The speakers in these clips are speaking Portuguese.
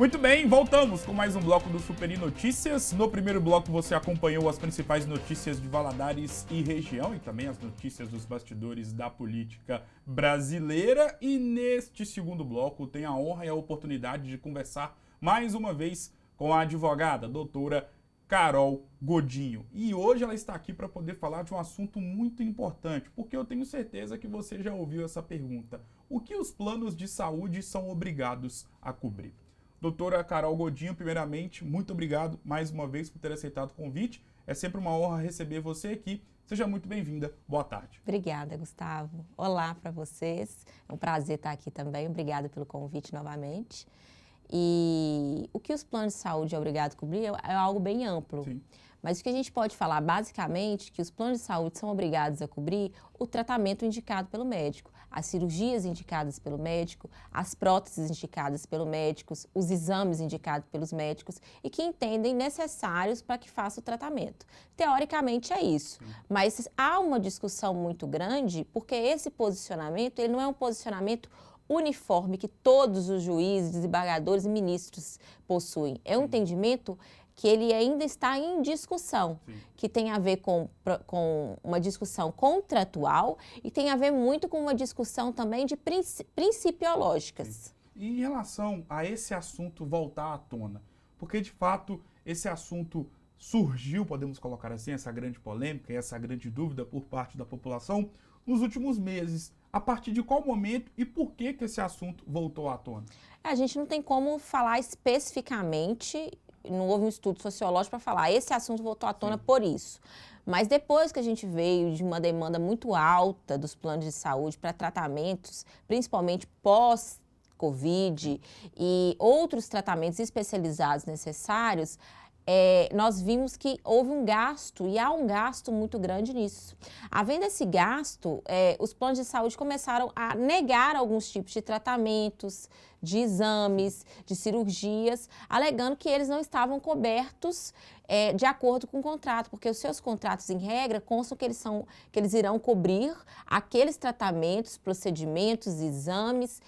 Muito bem, voltamos com mais um bloco do Superi Notícias. No primeiro bloco você acompanhou as principais notícias de Valadares e região e também as notícias dos bastidores da política brasileira. E neste segundo bloco tem a honra e a oportunidade de conversar mais uma vez com a advogada, doutora Carol Godinho. E hoje ela está aqui para poder falar de um assunto muito importante, porque eu tenho certeza que você já ouviu essa pergunta. O que os planos de saúde são obrigados a cobrir? Doutora Carol Godinho, primeiramente, muito obrigado mais uma vez por ter aceitado o convite. É sempre uma honra receber você aqui. Seja muito bem-vinda. Boa tarde. Obrigada, Gustavo. Olá para vocês. É um prazer estar aqui também. Obrigada pelo convite novamente. E o que os planos de saúde é obrigado a cobrir é algo bem amplo. Sim. Mas o que a gente pode falar, basicamente, que os planos de saúde são obrigados a cobrir o tratamento indicado pelo médico, as cirurgias indicadas pelo médico, as próteses indicadas pelos médicos, os exames indicados pelos médicos e que entendem necessários para que faça o tratamento. Teoricamente é isso, mas há uma discussão muito grande porque esse posicionamento ele não é um posicionamento uniforme que todos os juízes, desembargadores e ministros possuem. É um entendimento que ele ainda está em discussão, que tem a ver com uma discussão contratual e tem a ver muito com uma discussão também de principiológicas. E em relação a esse assunto voltar à tona, porque de fato esse assunto surgiu, podemos colocar assim, essa grande polêmica e essa grande dúvida por parte da população nos últimos meses. A partir de qual momento e por que esse assunto voltou à tona? A gente não tem como falar especificamente. Não houve um estudo sociológico para falar, esse assunto voltou à tona por isso. Mas depois que a gente veio de uma demanda muito alta dos planos de saúde para tratamentos, principalmente pós-Covid e outros tratamentos especializados necessários, nós vimos que houve um gasto, e há um gasto muito grande nisso. Havendo esse gasto, os planos de saúde começaram a negar alguns tipos de tratamentos, de exames, de cirurgias, alegando que eles não estavam cobertos de acordo com o contrato, porque os seus contratos, em regra, constam que eles irão cobrir aqueles tratamentos, procedimentos, exames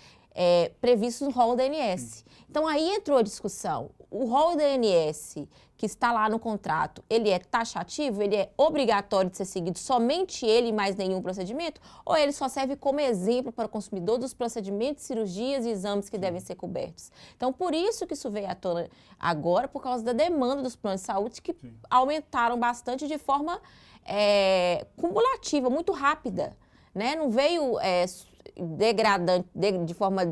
previstos no rol da ANS. Então, aí entrou a discussão. O rol da ANS, que está lá no contrato, ele é taxativo, ele é obrigatório de ser seguido somente ele e mais nenhum procedimento? Ou ele só serve como exemplo para o consumidor dos procedimentos, cirurgias e exames que devem ser cobertos? Então, por isso que isso veio à tona agora, por causa da demanda dos planos de saúde, que aumentaram bastante de forma cumulativa, muito rápida, né? Não veio degradante, de forma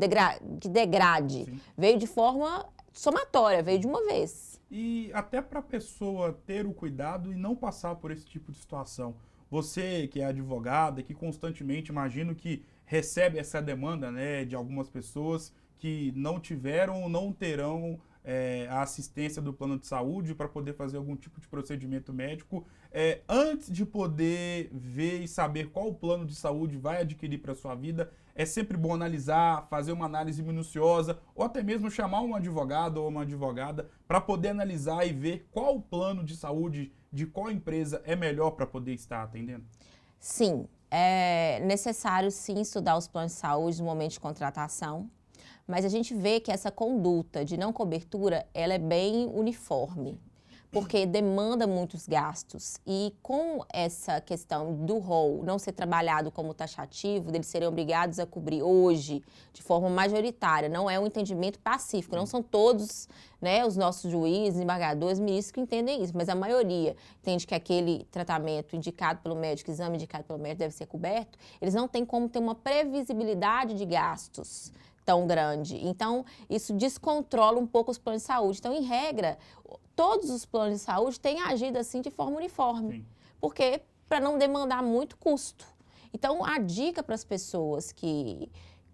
que degrade, veio de forma somatória, veio de uma vez. E até para a pessoa ter o cuidado e não passar por esse tipo de situação. Você que é advogada, que constantemente, imagino que recebe essa demanda, né, de algumas pessoas que não tiveram ou não terão a assistência do plano de saúde para poder fazer algum tipo de procedimento médico. Antes de poder ver e saber qual plano de saúde vai adquirir para a sua vida, é sempre bom analisar, fazer uma análise minuciosa, ou até mesmo chamar um advogado ou uma advogada para poder analisar e ver qual plano de saúde de qual empresa é melhor para poder estar atendendo? Sim, é necessário sim estudar os planos de saúde no momento de contratação, mas a gente vê que essa conduta de não cobertura, ela é bem uniforme, porque demanda muitos gastos. E com essa questão do rol não ser trabalhado como taxativo, deles serem obrigados a cobrir hoje de forma majoritária, não é um entendimento pacífico, não são todos, né, os nossos juízes, embargadores, ministros que entendem isso, mas a maioria entende que aquele tratamento indicado pelo médico, exame indicado pelo médico deve ser coberto, eles não têm como ter uma previsibilidade de gastos tão grande. Então, isso descontrola um pouco os planos de saúde. Então, em regra, todos os planos de saúde têm agido assim de forma uniforme. Sim. Porque para não demandar muito custo. Então, a dica para as pessoas que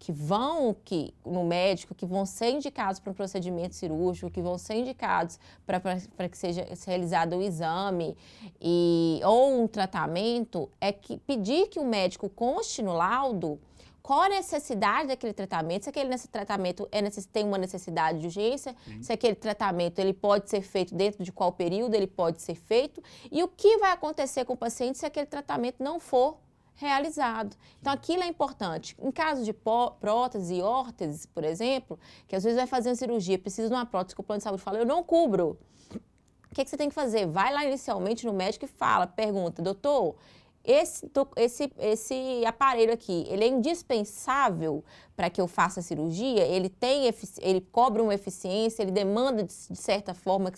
vão no médico, que vão ser indicados para um procedimento cirúrgico, que vão ser indicados para que seja realizado o exame ou um tratamento, é que pedir que o médico conste no laudo qual a necessidade daquele tratamento, se aquele tratamento tem uma necessidade de urgência, se aquele tratamento ele pode ser feito dentro de qual período ele pode ser feito e o que vai acontecer com o paciente se aquele tratamento não for realizado. Então, aquilo é importante. Em caso de prótese e órtese, por exemplo, que às vezes vai fazer uma cirurgia, precisa de uma prótese que o plano de saúde fala, eu não cubro. O que você tem que fazer? Vai lá inicialmente no médico e pergunta, doutor, esse aparelho aqui, ele é indispensável para que eu faça a cirurgia? Ele cobra uma eficiência, ele demanda de certa forma,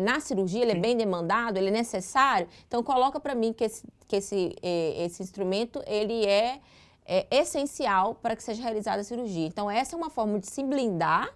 na cirurgia ele é bem demandado, ele é necessário? Então coloca para mim que esse instrumento ele é essencial para que seja realizada a cirurgia. Então essa é uma forma de se blindar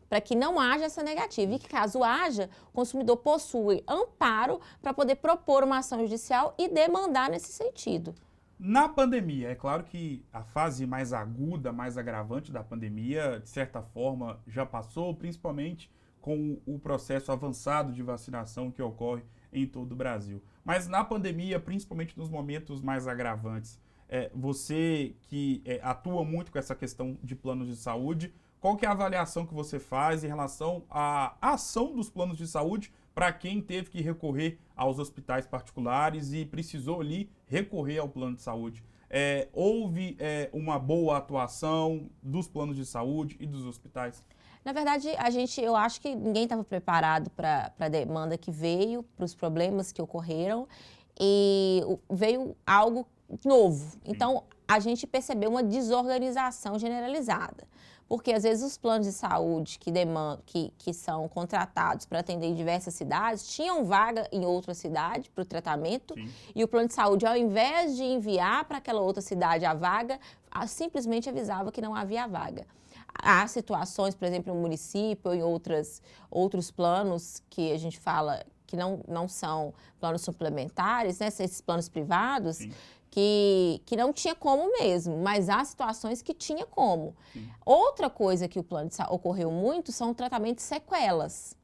para que não haja essa negativa. E que, caso haja, o consumidor possui amparo para poder propor uma ação judicial e demandar nesse sentido. Na pandemia, é claro que a fase mais aguda, mais agravante da pandemia, de certa forma, já passou, principalmente com o processo avançado de vacinação que ocorre em todo o Brasil. Mas na pandemia, principalmente nos momentos mais agravantes, você que atua muito com essa questão de planos de saúde, qual que é a avaliação que você faz em relação à ação dos planos de saúde para quem teve que recorrer aos hospitais particulares e precisou ali recorrer ao plano de saúde? Houve uma boa atuação dos planos de saúde e dos hospitais? Na verdade, eu acho que ninguém estava preparado para a demanda que veio, para os problemas que ocorreram, e veio algo novo. Então, a gente percebeu uma desorganização generalizada. Porque, às vezes, os planos de saúde que são contratados para atender em diversas cidades tinham vaga em outra cidade para o tratamento. Sim. E o plano de saúde, ao invés de enviar para aquela outra cidade a vaga, simplesmente avisava que não havia vaga. Há situações, por exemplo, no município ou em outros planos que a gente fala que não são planos suplementares, né, esses planos privados, que não tinha como mesmo, mas há situações que tinha como. Sim. Outra coisa que o plano de saúde ocorreu muito são tratamentos de sequelas.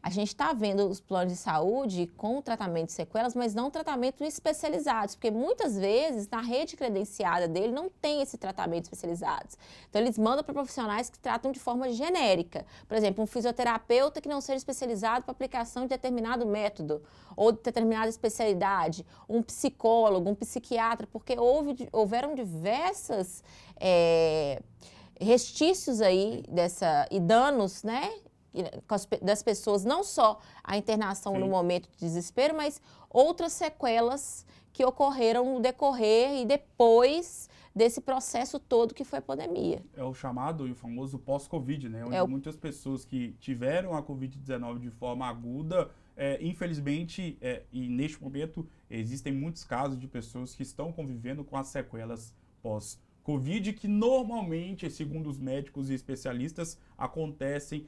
A gente está vendo os planos de saúde com tratamento de sequelas, mas não tratamentos especializados, porque muitas vezes na rede credenciada dele não tem esse tratamento especializado. Então eles mandam para profissionais que tratam de forma genérica. Por exemplo, um fisioterapeuta que não seja especializado para aplicação de determinado método ou de determinada especialidade, um psicólogo, um psiquiatra, porque houveram diversas restícios aí e danos, né? Das pessoas, não só a internação no momento de desespero, mas outras sequelas que ocorreram no decorrer e depois desse processo todo que foi a pandemia. É o chamado e o famoso pós-Covid, né? Onde muitas pessoas que tiveram a Covid-19 de forma aguda, infelizmente, e neste momento, existem muitos casos de pessoas que estão convivendo com as sequelas pós-Covid, que normalmente, segundo os médicos e especialistas, acontecem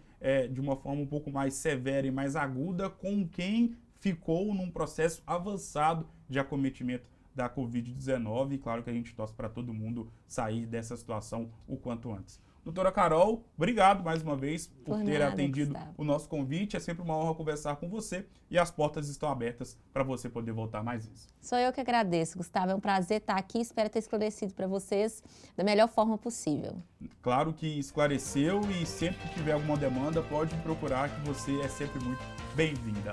de uma forma um pouco mais severa e mais aguda com quem ficou num processo avançado de acometimento da Covid-19. E claro que a gente torce para todo mundo sair dessa situação o quanto antes. Doutora Carol, obrigado mais uma vez por ter atendido o nosso convite. É sempre uma honra conversar com você e as portas estão abertas para você poder voltar mais vezes. Sou eu que agradeço, Gustavo. É um prazer estar aqui. Espero ter esclarecido para vocês da melhor forma possível. Claro que esclareceu e sempre que tiver alguma demanda pode me procurar, que você é sempre muito bem-vinda.